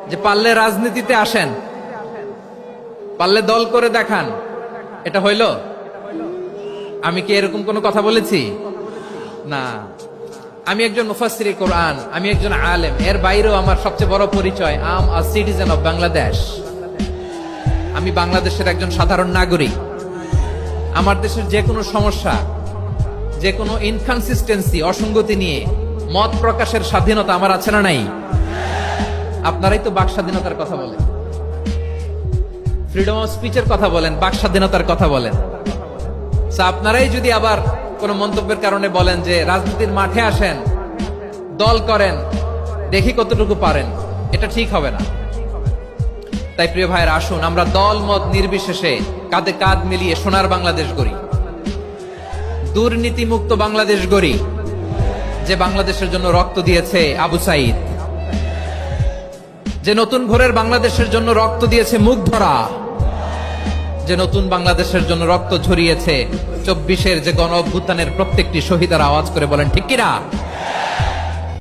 যে পারলে রাজনীতিতে আসেন, পারলে দল করে দেখান, এটা হইল? আমি কি এরকম কোনো কথা বলেছি? না। আমি একজন মুফাসসিরে কোরআন, আমি একজন আলেম, এর বাইরেও আমার সবচেয়ে বড় পরিচয় আম আ সিটিজেন অফ বাংলাদেশ। আমি বাংলাদেশের একজন সাধারণ নাগরিক। আমার দেশের যে কোনো সমস্যা, যে কোনো ইনকনসিস্টেন্সি, অসঙ্গতি নিয়ে মত প্রকাশের স্বাধীনতা আমার আছে না নাই? আপনারাই তো বাক স্বাধীনতার কথা বলেন, ফ্রিডম অফ স্পিচের কথা বলেন, বাক স্বাধীনতার কথা বলেন। আপনারাই যদি আবার কোন মন্তব্যের কারণে বলেন যে রাজনীতির মাঠে আসেন, দল করেন, দেখি কতটুকু পারেন, এটা ঠিক হবে না। তাই প্রিয় ভাইয়ের, আসুন আমরা দল মত নির্বিশেষে কাঁধে কাঁধ মিলিয়ে সোনার বাংলাদেশ গড়ি, দুর্নীতি মুক্ত বাংলাদেশ গড়ি, যে বাংলাদেশের জন্য রক্ত দিয়েছে আবু সাইদ, যে নতুন ভোরের বাংলাদেশের জন্য রক্ত দিয়েছে মুগ্ধরা, যে নতুন বাংলাদেশের জন্য রক্ত ঝরিয়েছে 24-এর যে গণ অভ্যুত্থানের প্রত্যেকটি শহীদের। আওয়াজ করে বলেন ঠিক কিনা?